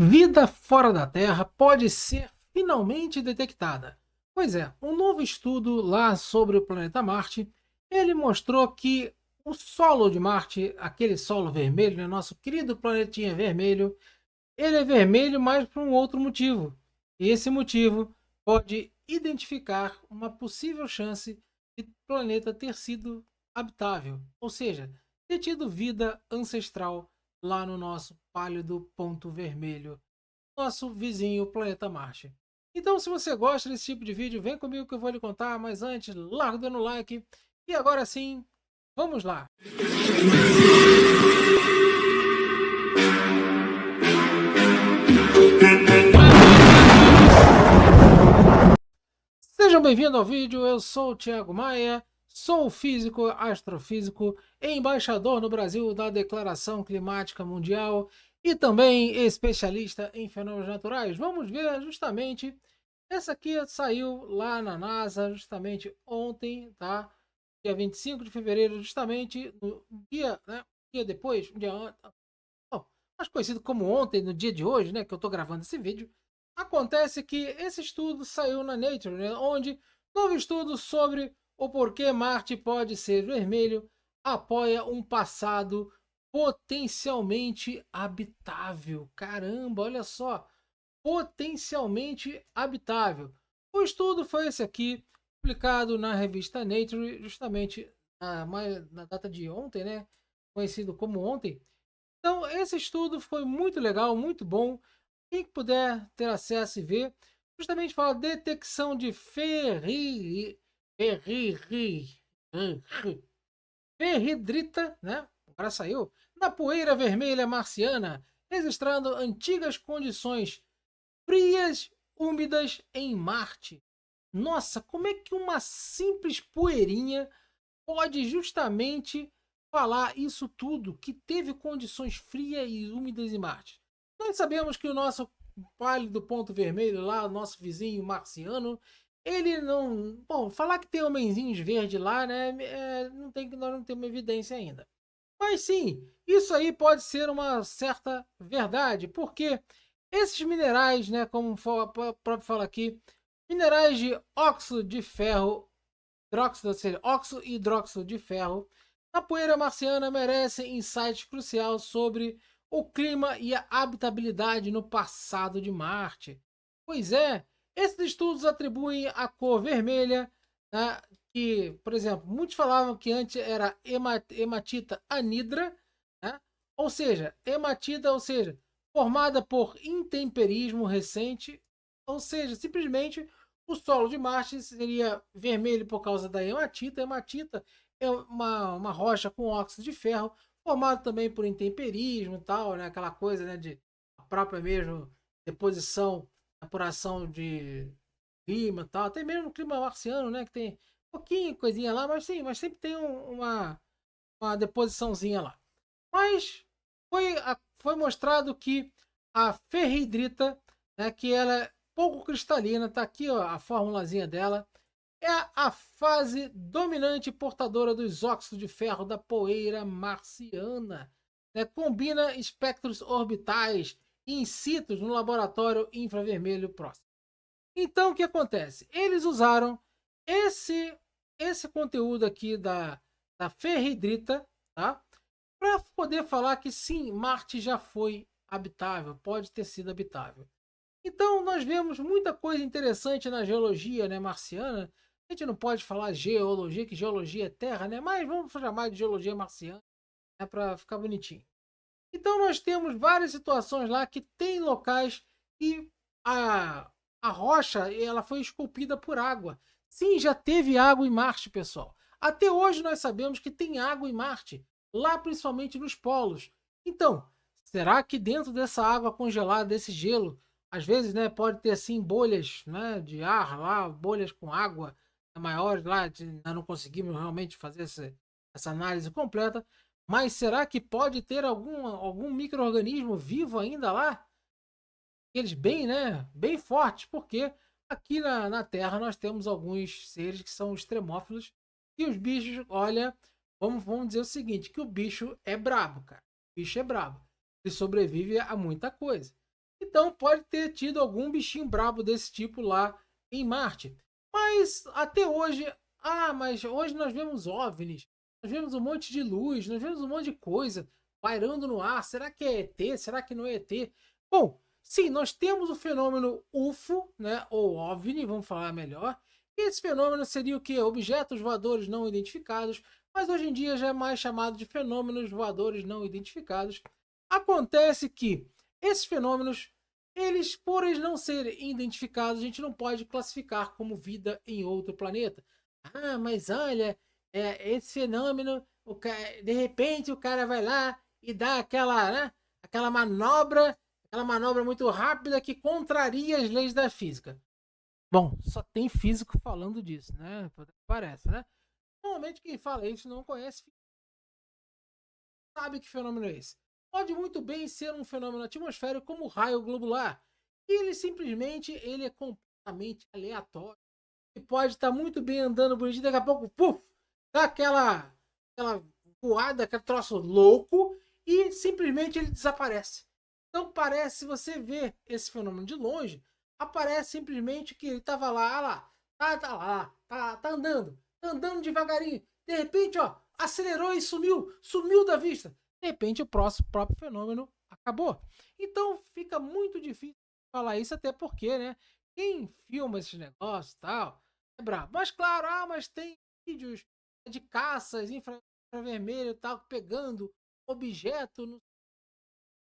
Vida fora da Terra pode ser finalmente detectada. Pois é, um novo estudo lá sobre o planeta Marte, ele mostrou que o solo de Marte, aquele solo vermelho, né, nosso querido planetinha vermelho, ele é vermelho, mas por um outro motivo. E esse motivo pode identificar uma possível chance de o planeta ter sido habitável, ou seja, ter tido vida ancestral lá no nosso pálido ponto vermelho, nosso vizinho planeta Marte. Então, se você gosta desse tipo de vídeo, vem comigo que eu vou lhe contar, mas antes, larga dando like. E agora sim, vamos lá! Sejam bem-vindos ao vídeo, eu sou o Thiago Maia, sou físico, astrofísico, embaixador no Brasil da Declaração Climática Mundial e também especialista em fenômenos naturais. Vamos ver justamente, essa aqui saiu lá na NASA justamente ontem, tá? Dia 25 de fevereiro, justamente no dia, né? Dia depois, um dia antes, bom, mais conhecido como ontem, no dia de hoje, né, que eu estou gravando esse vídeo, acontece que esse estudo saiu na Nature, né, onde novo estudo sobre o porquê Marte pode ser vermelho apoia um passado potencialmente habitável. Caramba, olha só, potencialmente habitável. O estudo foi esse aqui, publicado na revista Nature, justamente na data de ontem, né, conhecido como ontem. Então, esse estudo foi muito legal, muito bom. Quem puder ter acesso e ver, justamente fala detecção de ferridrita, né? Agora saiu, na poeira vermelha marciana, registrando antigas condições frias, úmidas em Marte. Nossa, como é que uma simples poeirinha pode justamente falar isso tudo, que teve condições frias e úmidas em Marte? Nós sabemos que o nosso pálido ponto vermelho lá, o nosso vizinho marciano, ele não... Bom, falar que tem homenzinhos verdes lá, né, não tem, nós não temos evidência ainda. Mas sim, isso aí pode ser uma certa verdade, porque esses minerais, né, como o próprio fala aqui, minerais de óxido de ferro, hidróxido, ou seja, óxido e hidróxido de ferro, a poeira marciana merece insight crucial sobre o clima e a habitabilidade no passado de Marte. Pois é, esses estudos atribuem a cor vermelha, né, que, por exemplo, muitos falavam que antes era hematita anidra, né, ou seja, hematita, ou seja, formada por intemperismo recente, ou seja, simplesmente o solo de Marte seria vermelho por causa da hematita. A hematita é uma rocha com óxido de ferro, formado também por intemperismo e tal, né? Aquela coisa, né, de a própria mesmo deposição, apuração de clima e tal. Até mesmo no clima marciano, né, que tem pouquinho coisinha lá, mas sim, mas sempre tem uma deposiçãozinha lá. Mas foi mostrado que a ferridrita, né, que ela é pouco cristalina, tá aqui ó, a formulazinha dela, é a fase dominante portadora dos óxidos de ferro da poeira marciana. Né, combina espectros orbitais in situ no laboratório infravermelho próximo. Então o que acontece? Eles usaram esse, esse conteúdo aqui da ferridrita, tá? Para poder falar que sim, Marte já foi habitável, pode ter sido habitável. Então nós vemos muita coisa interessante na geologia, né, marciana. A gente não pode falar geologia, que geologia é terra, né? Mas vamos chamar de geologia marciana, né, para ficar bonitinho. Então nós temos várias situações lá que tem locais que a rocha ela foi esculpida por água. Sim, já teve água em Marte, pessoal. Até hoje nós sabemos que tem água em Marte, lá principalmente nos polos. Então, será que dentro dessa água congelada, desse gelo, às vezes, né, pode ter assim bolhas, né, de ar lá, bolhas com água maiores lá, nós não conseguimos realmente fazer essa análise completa, mas será que pode ter algum micro-organismo vivo ainda lá? Eles bem, né? Bem fortes, porque aqui na Terra nós temos alguns seres que são extremófilos e os bichos, olha, vamos dizer o seguinte, que o bicho é brabo, cara. O bicho é brabo. Ele sobrevive a muita coisa. Então pode ter tido algum bichinho brabo desse tipo lá em Marte. Mas até hoje, mas hoje nós vemos OVNIs, nós vemos um monte de luz, nós vemos um monte de coisa pairando no ar. Será que é ET? Será que não é ET? Bom, sim, nós temos o fenômeno UFO, né, ou OVNI, vamos falar melhor. Esse fenômeno seria o que? Objetos voadores não identificados, mas hoje em dia já é mais chamado de fenômenos voadores não identificados. Acontece que esses fenômenos, por eles não serem identificados, a gente não pode classificar como vida em outro planeta. Mas olha, esse fenômeno, de repente o cara vai lá e dá aquela, né, aquela manobra muito rápida que contraria as leis da física. Bom, só tem físico falando disso, né? Parece, né? Normalmente quem fala isso não conhece, sabe que fenômeno é esse. Pode muito bem ser um fenômeno atmosférico como o raio globular. E ele é completamente aleatório. E pode estar muito bem andando bonitinho, daqui a pouco, puf, dá aquela voada, aquele troço louco e simplesmente ele desaparece. Então parece, se você vê esse fenômeno de longe, aparece simplesmente que ele estava lá, tá lá, tá andando, andando devagarinho. De repente, ó, acelerou e sumiu da vista. De repente, o próprio fenômeno acabou. Então, fica muito difícil falar isso, até porque, né, quem filma esses negócios e tal, é brabo. Mas, claro, mas tem vídeos de caças infravermelho e tal, pegando objeto no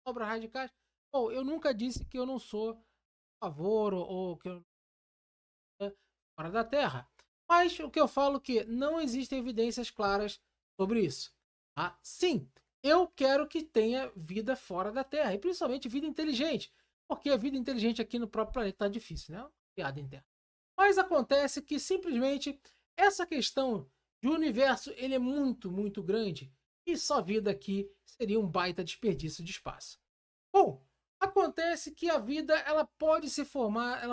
obras radicais. Bom, eu nunca disse que eu não sou a favor ou que eu fora da Terra. Mas o que eu falo é que não existem evidências claras sobre isso. Sim, eu quero que tenha vida fora da Terra, e principalmente vida inteligente, porque a vida inteligente aqui no próprio planeta está difícil, né? Piada em terra. Mas acontece que simplesmente essa questão de universo ele é muito, muito grande, e só vida aqui seria um baita desperdício de espaço. Bom, acontece que a vida ela pode se formar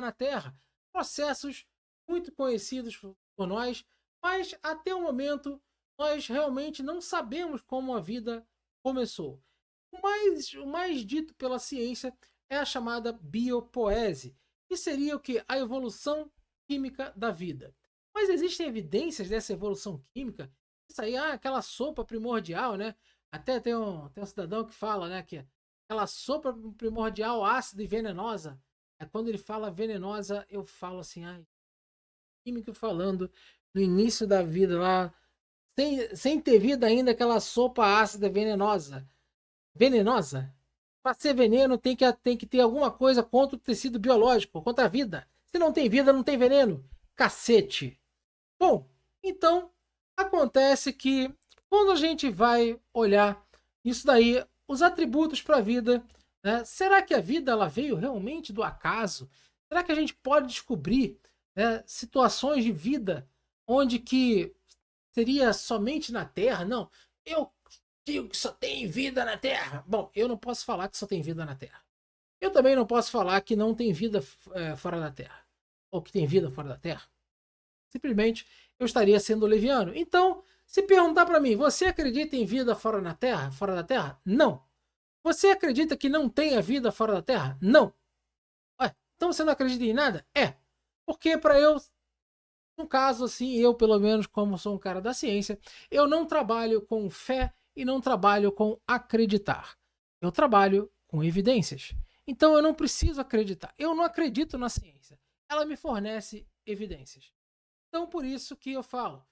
na Terra, processos muito conhecidos por nós, mas até o momento nós realmente não sabemos como a vida começou. O mais dito pela ciência é a chamada biopoese, que seria o que? A evolução química da vida. Mas existem evidências dessa evolução química? Isso aí, aquela sopa primordial, né? Até tem um cidadão que fala, né, que aquela sopa primordial ácida e venenosa. É quando ele fala venenosa, eu falo assim, químico falando no início da vida lá, sem ter vida ainda, aquela sopa ácida venenosa. Venenosa? Para ser veneno tem que ter alguma coisa contra o tecido biológico, contra a vida. Se não tem vida, não tem veneno. Cacete. Bom, então acontece que quando a gente vai olhar isso daí, os atributos para a vida, né? Será que a vida ela veio realmente do acaso? Será que a gente pode descobrir, né, situações de vida onde que seria somente na Terra? Não, eu digo que só tem vida na Terra. Bom, eu não posso falar que só tem vida na Terra. Eu também não posso falar que não tem vida fora da Terra. Ou que tem vida fora da Terra. Simplesmente eu estaria sendo leviano. Então, se perguntar para mim, você acredita em vida fora da Terra? Não. Você acredita que não tenha vida fora da Terra? Não. Ué, então você não acredita em nada? É. Porque para eu, no caso assim, eu pelo menos como sou um cara da ciência, eu não trabalho com fé e não trabalho com acreditar. Eu trabalho com evidências. Então eu não preciso acreditar. Eu não acredito na ciência. Ela me fornece evidências. Então, por isso que eu falo,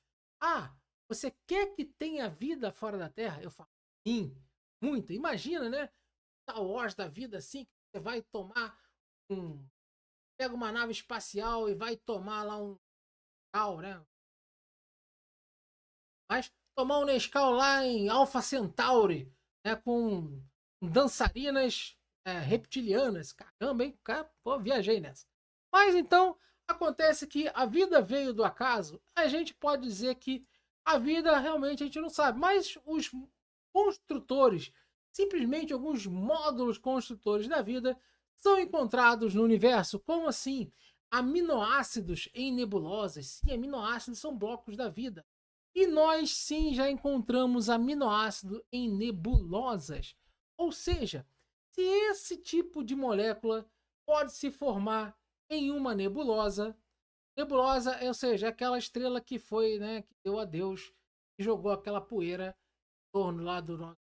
você quer que tenha vida fora da Terra? Eu falo, sim, muito. Imagina, né? Star Wars da vida assim, que você vai tomar pega uma nave espacial e vai tomar lá um Nescau, né? Mas tomar um Nescau lá em Alpha Centauri, né? Com dançarinas reptilianas. Caramba, hein? Pô, viajei nessa. Mas então, acontece que a vida veio do acaso. A gente pode dizer que a vida realmente a gente não sabe. Mas os construtores, simplesmente alguns módulos construtores da vida, são encontrados no universo. Como assim? Aminoácidos em nebulosas. Sim, aminoácidos são blocos da vida. E nós sim já encontramos aminoácido em nebulosas. Ou seja, se esse tipo de molécula pode se formar em uma nebulosa. Nebulosa, ou seja, aquela estrela que foi, né, que deu adeus, que jogou aquela poeira em torno lá do nosso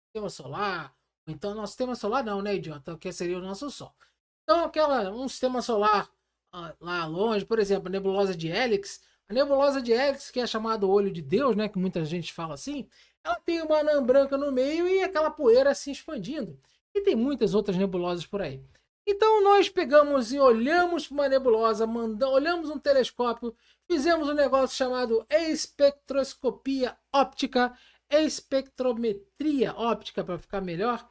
sistema solar. Então, nosso sistema solar não, né, idiota? Que seria o nosso Sol. Então, um sistema solar lá longe, por exemplo, a nebulosa de Hélix. A nebulosa de Hélix, que é chamada Olho de Deus, né, que muita gente fala assim, ela tem uma anã branca no meio e aquela poeira se expandindo. E tem muitas outras nebulosas por aí. Então nós pegamos e olhamos para uma nebulosa, olhamos um telescópio, fizemos um negócio chamado espectroscopia óptica, espectrometria óptica para ficar melhor.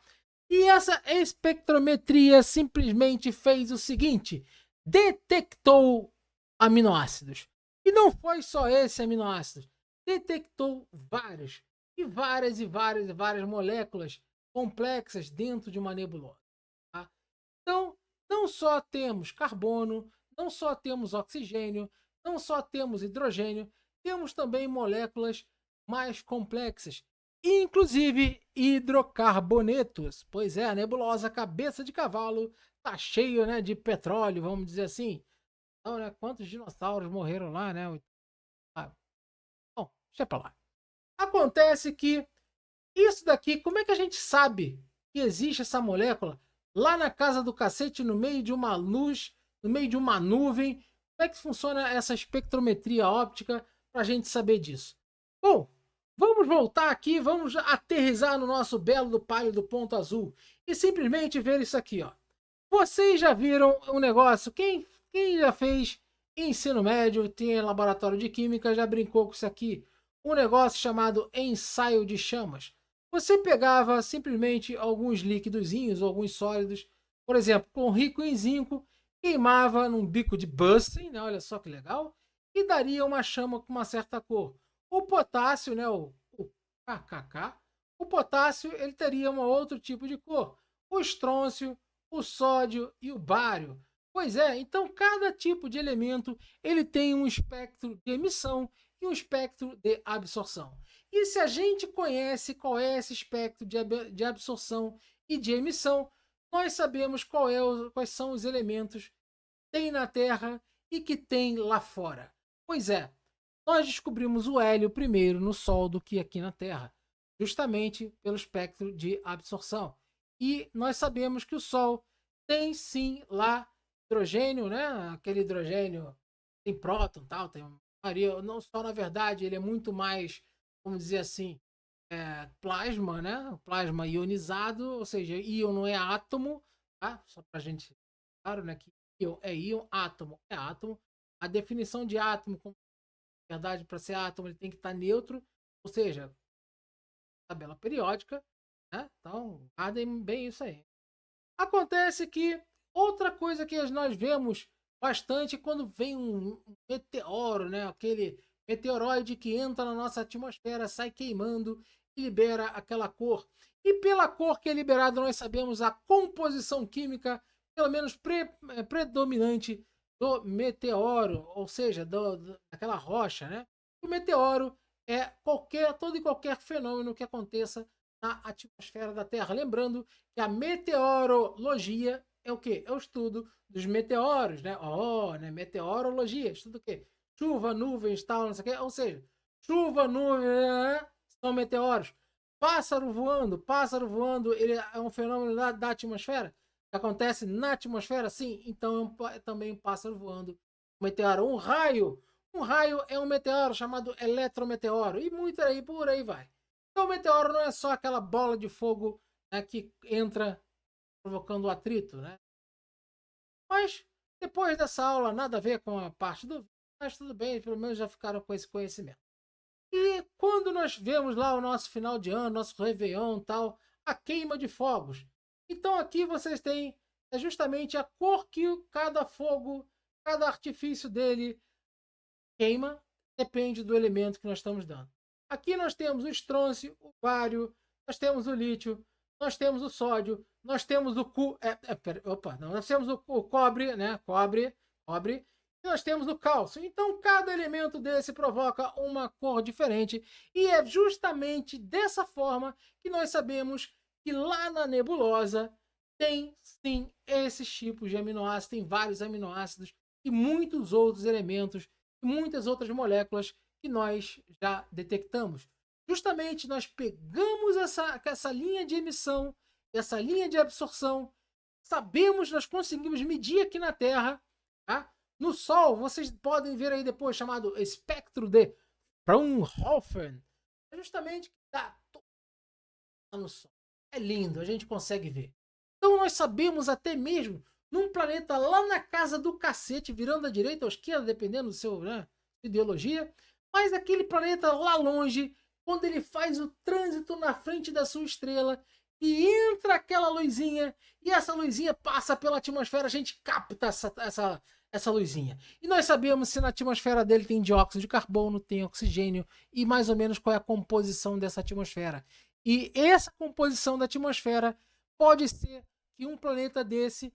E essa espectrometria simplesmente fez o seguinte: detectou aminoácidos. E não foi só esse aminoácido, detectou vários, e várias moléculas complexas dentro de uma nebulosa. Tá? Então, não só temos carbono, não só temos oxigênio, não só temos hidrogênio, temos também moléculas mais complexas, inclusive hidrocarbonetos. Pois é, a nebulosa Cabeça de Cavalo tá cheio, né, de petróleo, vamos dizer assim. Então, né, quantos dinossauros morreram lá, né? Ah, bom, deixa pra lá. Acontece que isso daqui, como é que a gente sabe que existe essa molécula lá na casa do cacete, no meio de uma luz, no meio de uma nuvem? Como é que funciona essa espectrometria óptica para a gente saber disso? Bom, vamos voltar aqui, vamos aterrissar no nosso belo do palio do ponto azul e simplesmente ver isso aqui, ó. Vocês já viram um negócio? Quem já fez ensino médio, tem laboratório de química, já brincou com isso aqui? Um negócio chamado ensaio de chamas. Você pegava simplesmente alguns líquidozinhos, alguns sólidos, por exemplo, com rico em zinco, queimava num bico de Bunsen, né? Olha só que legal, e daria uma chama com uma certa cor. O potássio, né? O KKK, o potássio ele teria um outro tipo de cor. O estrôncio, o sódio e o bário. Pois é, então cada tipo de elemento ele tem um espectro de emissão e um espectro de absorção. E se a gente conhece qual é esse espectro de absorção e de emissão, nós sabemos quais são os elementos que tem na Terra e que tem lá fora. Pois é, nós descobrimos o hélio primeiro no Sol do que aqui na Terra, justamente pelo espectro de absorção. E nós sabemos que o Sol tem sim lá hidrogênio, né? Aquele hidrogênio tem próton, tal, tem Maria, não só na verdade, ele é muito mais, vamos dizer assim, plasma, né? Plasma ionizado, ou seja, íon não é átomo, tá? Só pra gente, claro, né? Que íon é íon, átomo é átomo. A definição de átomo, como na verdade, para ser átomo, ele tem que estar neutro, ou seja, tabela periódica, né? Então, guardem bem isso aí. Acontece que outra coisa que nós vemos bastante quando vem um meteoro, né? Aquele meteoroide que entra na nossa atmosfera, sai queimando e libera aquela cor. E pela cor que é liberada, nós sabemos a composição química, pelo menos predominante, do meteoro, ou seja, daquela rocha, né? O meteoro é todo e qualquer fenômeno que aconteça na atmosfera da Terra. Lembrando que a meteorologia é o quê? É o estudo dos meteoros, né? Oh, né? Meteorologia, estudo o quê? Chuva, nuvens, tal, não sei o quê. Ou seja, chuva, nuvem, são meteoros. Pássaro voando, ele é um fenômeno da atmosfera? Que acontece na atmosfera? Sim, então é também um pássaro voando. Um meteoro, um raio é um meteoro chamado eletrometeoro. E muito aí, por aí vai. Então o meteoro não é só aquela bola de fogo, né, que entra provocando atrito, né? Mas depois dessa aula, nada a ver com a parte do vídeo, mas tudo bem, pelo menos já ficaram com esse conhecimento. E quando nós vemos lá o nosso final de ano, nosso Réveillon e tal, a queima de fogos. Então aqui vocês têm justamente a cor que cada fogo, cada artifício dele queima, depende do elemento que nós estamos dando. Aqui nós temos o estrôncio, o bário, nós temos o lítio, nós temos o sódio, nós temos nós temos o cobre, né? Cobre, e nós temos o cálcio. Então, cada elemento desse provoca uma cor diferente, e é justamente dessa forma que nós sabemos que lá na nebulosa tem sim esses tipos de aminoácidos, tem vários aminoácidos e muitos outros elementos, e muitas outras moléculas que nós já detectamos. Justamente nós pegamos essa linha de emissão, essa linha de absorção, sabemos, nós conseguimos medir aqui na Terra, tá? No Sol, vocês podem ver aí depois, chamado espectro de Fraunhofer, é justamente que dá no Sol. É lindo, a gente consegue ver. Então nós sabemos até mesmo num planeta lá na casa do cacete, virando à direita ou à esquerda, dependendo do seu ideologia, mas aquele planeta lá longe, quando ele faz o trânsito na frente da sua estrela e entra aquela luzinha e essa luzinha passa pela atmosfera, a gente capta essa luzinha. E nós sabemos se na atmosfera dele tem dióxido de carbono, tem oxigênio e mais ou menos qual é a composição dessa atmosfera. E essa composição da atmosfera pode ser que um planeta desse,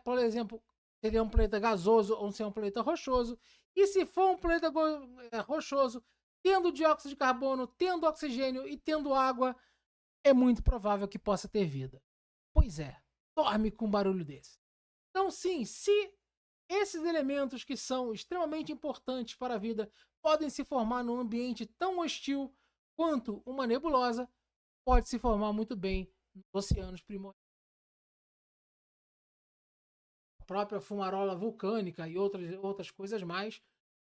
por exemplo, seria um planeta gasoso ou se é um planeta rochoso. E se for um planeta rochoso, tendo dióxido de carbono, tendo oxigênio e tendo água, é muito provável que possa ter vida. Pois é, dorme com um barulho desse. Então, sim, se esses elementos que são extremamente importantes para a vida podem se formar num ambiente tão hostil quanto uma nebulosa, pode se formar muito bem nos oceanos primordiais. A própria fumarola vulcânica e outras coisas mais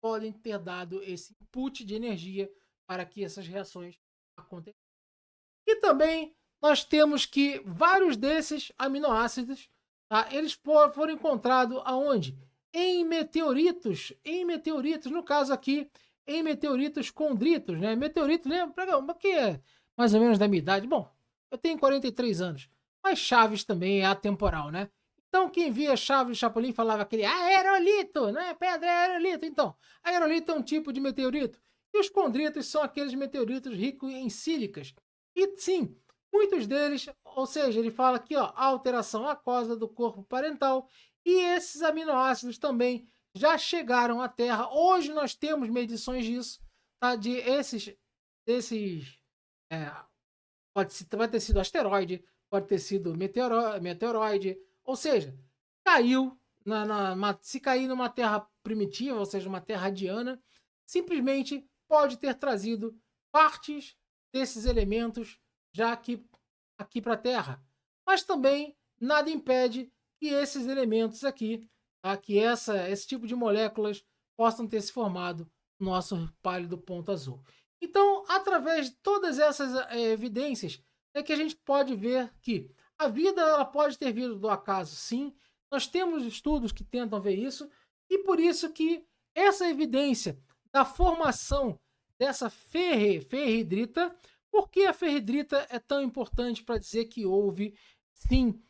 podem ter dado esse input de energia para que essas reações aconteçam. E também nós temos que vários desses aminoácidos, tá, eles foram encontrados aonde? Em meteoritos, no caso aqui, em meteoritos condritos, né? Meteorito, lembra que é mais ou menos da minha idade? Bom, eu tenho 43 anos, mas Chaves também é atemporal, né? Então, quem via Chaves e Chapolin falava aquele aerolito, né? Pedra é aerolito. Então, aerolito é um tipo de meteorito. E os condritos são aqueles meteoritos ricos em sílicas. E sim, muitos deles, ou seja, ele fala aqui, ó, alteração aquosa do corpo parental. E esses aminoácidos também já chegaram à Terra. Hoje nós temos medições disso, tá? Desses pode ter sido asteroide, pode ter sido meteoroide, ou seja, caiu se cair numa terra primitiva, ou seja, uma terra radiana, simplesmente pode ter trazido partes desses elementos já aqui para a Terra. Mas também nada impede que esses elementos aqui, tá, que esse tipo de moléculas possam ter se formado no nosso pálido ponto azul. Então, através de todas essas evidências, é que a gente pode ver que a vida ela pode ter vindo do acaso, sim. Nós temos estudos que tentam ver isso, e por isso que essa evidência da formação dessa ferridrita, por que a ferridrita é tão importante para dizer que houve, sim,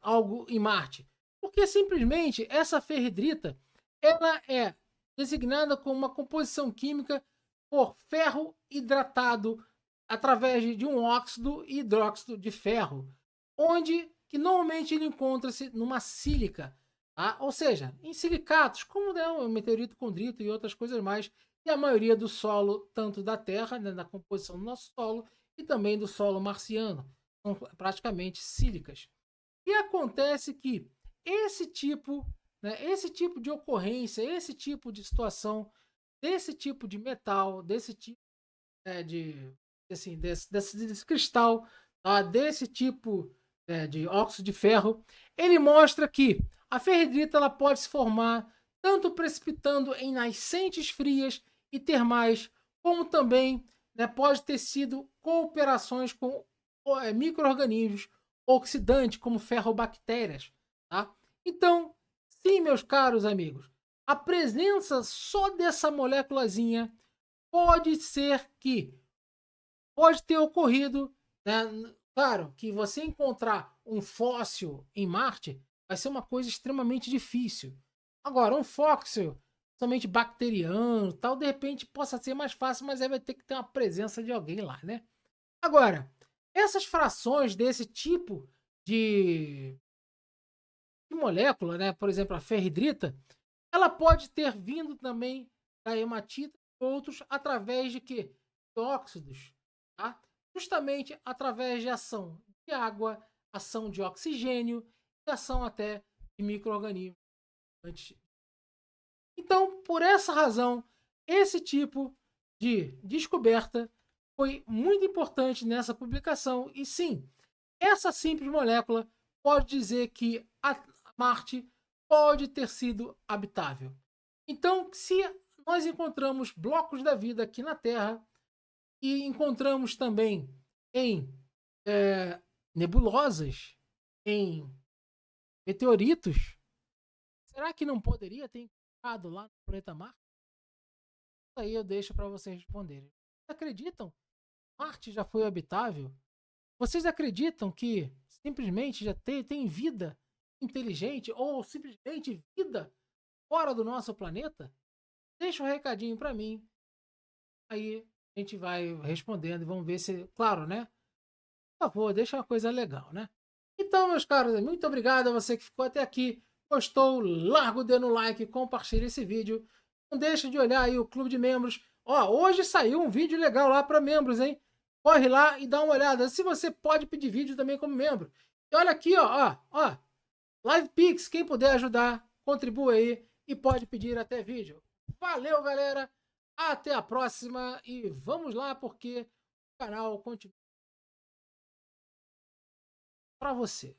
algo em Marte? Porque simplesmente essa ferridrita ela é designada como uma composição química por ferro hidratado através de um óxido e hidróxido de ferro, onde que normalmente ele encontra-se numa sílica, tá? Ou seja, em silicatos, como é o meteorito condrito e outras coisas mais, e a maioria do solo, tanto da Terra, né, na composição do nosso solo, e também do solo marciano, são praticamente sílicas. E acontece que esse tipo, né, esse tipo de ocorrência, esse tipo de situação, desse tipo de metal, desse tipo desse cristal, tá? Desse tipo de óxido de ferro, ele mostra que a ferridrita ela pode se formar tanto precipitando em nascentes frias e termais, como também, né, pode ter sido cooperações com micro-organismos oxidantes, como ferrobactérias. Tá? Então, sim, meus caros amigos, a presença só dessa moléculazinha pode ser que pode ter ocorrido, né? Claro que você encontrar um fóssil em Marte vai ser uma coisa extremamente difícil. Agora, um fóssil somente bacteriano, tal, de repente possa ser mais fácil, mas aí vai ter que ter uma presença de alguém lá, né? Agora, essas frações desse tipo de molécula, né? Por exemplo, a ferridrita, ela pode ter vindo também da hematita e outros através de que? Óxidos, tá? justamente através de ação de água, ação de oxigênio e ação até de micro-organismos. Então, por essa razão, esse tipo de descoberta foi muito importante nessa publicação. E sim, essa simples molécula pode dizer que a Marte pode ter sido habitável. Então, se nós encontramos blocos da vida aqui na Terra e encontramos também em nebulosas, em meteoritos, será que não poderia ter encontrado lá no planeta Marte? Isso aí eu deixo para vocês responderem. Vocês acreditam que Marte já foi habitável? Vocês acreditam que simplesmente já tem vida inteligente ou simplesmente vida fora do nosso planeta? Deixa um recadinho para mim. Aí a gente vai respondendo e vamos ver se, claro, né? Por favor, deixa uma coisa legal, né? Então, meus caros, muito obrigado a você que ficou até aqui. Gostou? Larga o dedo no like, compartilha esse vídeo. Não deixe de olhar aí o clube de membros. Ó, hoje saiu um vídeo legal lá para membros, hein? Corre lá e dá uma olhada. Se você pode pedir vídeo também como membro. E olha aqui, ó. Live Pix, quem puder ajudar, contribua aí e pode pedir até vídeo. Valeu, galera. Até a próxima e vamos lá porque o canal continua para você.